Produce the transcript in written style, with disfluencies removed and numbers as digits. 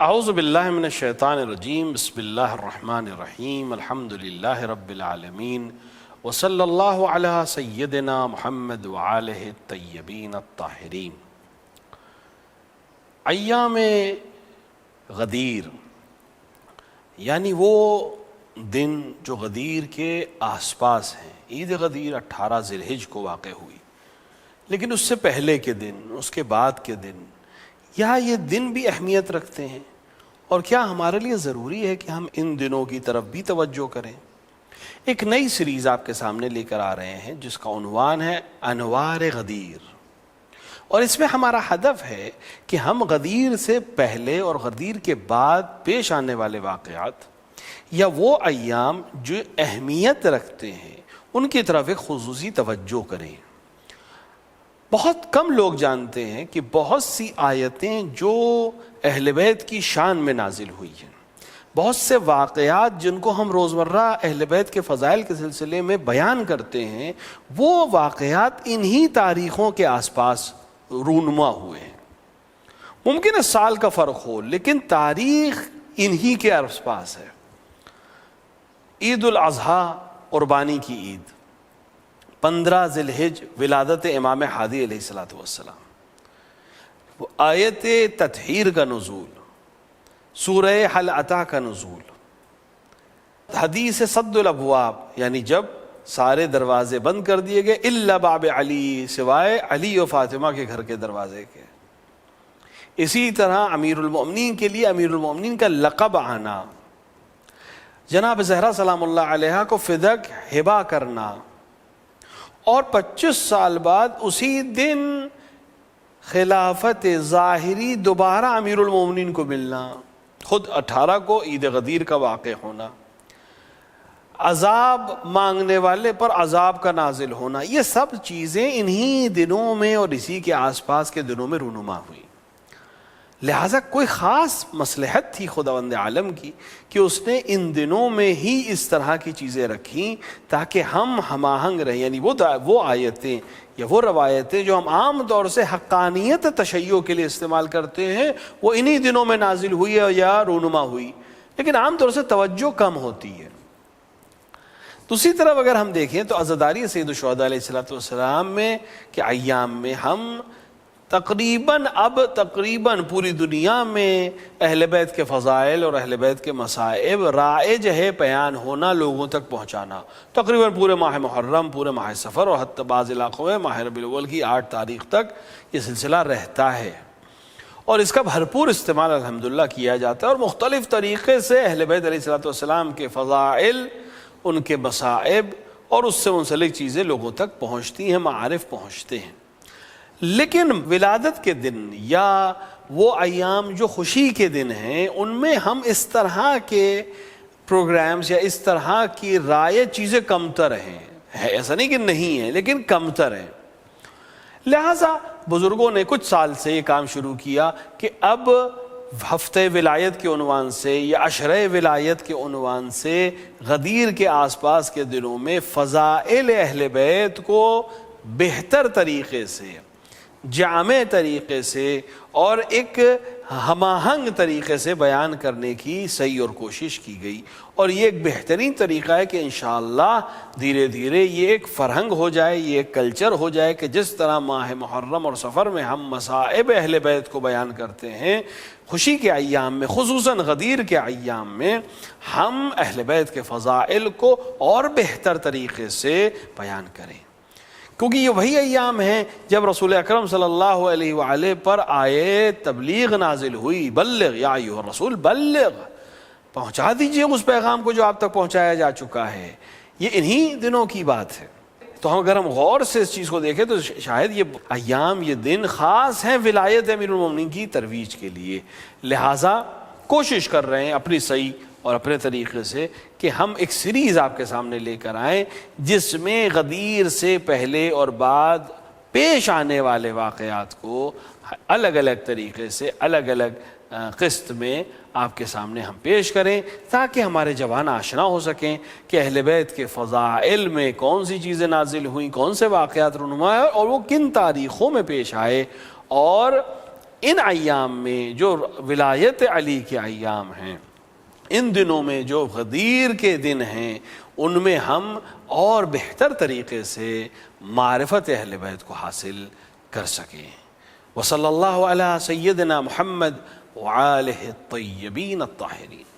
اعوذ باللہ من الشیطان الرجیم، بسم اللہ الرحمن الرحیم، الحمد للہ رب العالمین، وصلی اللہ علی سیدنا محمد وآلہ الطیبین الطاہرین۔ ایام غدیر یعنی وہ دن جو غدیر کے آس پاس ہیں۔ عید غدیر 18 ذی الحجہ کو واقع ہوئی، لیکن اس سے پہلے کے دن، اس کے بعد کے دن، یا یہ دن بھی اہمیت رکھتے ہیں؟ اور کیا ہمارے لیے ضروری ہے کہ ہم ان دنوں کی طرف بھی توجہ کریں؟ ایک نئی سیریز آپ کے سامنے لے کر آ رہے ہیں جس کا عنوان ہے انوار غدیر، اور اس میں ہمارا ہدف ہے کہ ہم غدیر سے پہلے اور غدیر کے بعد پیش آنے والے واقعات یا وہ ایام جو اہمیت رکھتے ہیں ان کی طرف ایک خصوصی توجہ کریں۔ بہت کم لوگ جانتے ہیں کہ بہت سی آیتیں جو اہل بیت کی شان میں نازل ہوئی ہیں، بہت سے واقعات جن کو ہم روزمرہ اہل بیت کے فضائل کے سلسلے میں بیان کرتے ہیں، وہ واقعات انہی تاریخوں کے آس پاس رونما ہوئے ہیں۔ ممکن ہے سال کا فرق ہو، لیکن تاریخ انہی کے آس پاس ہے۔ عید الاضحیٰ قربانی کی عید، 15 ذی الحجہ ولادت امام ہادی علیہ السلام، وہ آیت تطہیر کا نزول، سورہ حل عطا کا نزول، حدیث صد الابواب یعنی جب سارے دروازے بند کر دیے گئے الا باب علی، سوائے علی و فاطمہ کے گھر کے دروازے کے۔ اسی طرح امیر المؤمنین کے لیے امیر المؤمنین کا لقب آنا، جناب زہرا سلام اللہ علیہا کو فدق ہبہ کرنا، اور 25 سال بعد اسی دن خلافت ظاہری دوبارہ امیر المومنین کو ملنا، خود 18 کو عید غدیر کا واقع ہونا، عذاب مانگنے والے پر عذاب کا نازل ہونا، یہ سب چیزیں انہی دنوں میں اور اسی کے آس پاس کے دنوں میں رونما ہوئی۔ لہٰذا کوئی خاص مصلحت تھی خداوند عالم کی کہ اس نے ان دنوں میں ہی اس طرح کی چیزیں رکھیں تاکہ ہم ہم آہنگ رہیں، یعنی وہ آیتیں یا وہ روایتیں جو ہم عام طور سے حقانیت تشیع کے لیے استعمال کرتے ہیں وہ انہی دنوں میں نازل ہوئی ہے یا رونما ہوئی، لیکن عام طور سے توجہ کم ہوتی ہے۔ دوسری طرف اگر ہم دیکھیں تو عزاداری سید الشہداء علیہ السلام میں کہ ایام میں ہم تقریباً پوری دنیا میں اہل بیت کے فضائل اور اہل بیت کے مصائب رائج ہے بیان ہونا، لوگوں تک پہنچانا۔ تقریباً پورے ماہ محرم، پورے ماہ سفر اور حتی بعض علاقوں میں ماہ ربیع الاول کی 8 تاریخ تک یہ سلسلہ رہتا ہے، اور اس کا بھرپور استعمال الحمدللہ کیا جاتا ہے، اور مختلف طریقے سے اہل بیت علیہ السلام کے فضائل، ان کے مصائب اور اس سے منسلک چیزیں لوگوں تک پہنچتی ہیں، معارف پہنچتے ہیں۔ لیکن ولادت کے دن یا وہ ایام جو خوشی کے دن ہیں ان میں ہم اس طرح کے پروگرامز یا اس طرح کی رائج چیزیں کمتر ہیں، ایسا نہیں کہ نہیں ہیں لیکن کمتر ہیں۔ لہٰذا بزرگوں نے کچھ سال سے یہ کام شروع کیا کہ اب ہفتہ ولایت کے عنوان سے یا عشرہ ولایت کے عنوان سے غدیر کے آس پاس کے دنوں میں فضائل اہل بیت کو بہتر طریقے سے، جامع طریقے سے اور ایک ہم آہنگ طریقے سے بیان کرنے کی صحیح اور کوشش کی گئی، اور یہ ایک بہترین طریقہ ہے کہ انشاءاللہ دھیرے دھیرے یہ ایک فرہنگ ہو جائے، یہ ایک کلچر ہو جائے کہ جس طرح ماہ محرم اور سفر میں ہم مصائب اہل بیت کو بیان کرتے ہیں، خوشی کے ایام میں، خصوصاً غدیر کے ایام میں، ہم اہل بیت کے فضائل کو اور بہتر طریقے سے بیان کریں، کیونکہ یہ وہی ایام ہیں جب رسول اکرم صلی اللہ علیہ وآلہ پر آئے تبلیغ نازل ہوئی، بلغ یا ایھا الرسول بلغ، پہنچا دیجئے اس پیغام کو جو آپ تک پہنچایا جا چکا ہے۔ یہ انہی دنوں کی بات ہے۔ تو اگر ہم غور سے اس چیز کو دیکھیں تو شاید یہ ایام، یہ دن خاص ہیں ولایت امیر المومنین کی ترویج کے لیے، لہٰذا کوشش کر رہے ہیں اپنی صحیح اور اپنے طریقے سے کہ ہم ایک سیریز آپ کے سامنے لے کر آئیں جس میں غدیر سے پہلے اور بعد پیش آنے والے واقعات کو الگ الگ طریقے سے، الگ الگ قسط میں آپ کے سامنے ہم پیش کریں تاکہ ہمارے جوان آشنا ہو سکیں کہ اہل بیت کے فضائل میں کون سی چیزیں نازل ہوئیں، کون سے واقعات رونما ہوئے اور وہ کن تاریخوں میں پیش آئے، اور ان ایام میں جو ولایت علی کے ایام ہیں، ان دنوں میں جو غدیر کے دن ہیں، ان میں ہم اور بہتر طریقے سے معرفت اہل بیت کو حاصل کر سکیں۔ وصلی اللہ علی سیدنا محمد وآلہ الطیبین الطاہرین۔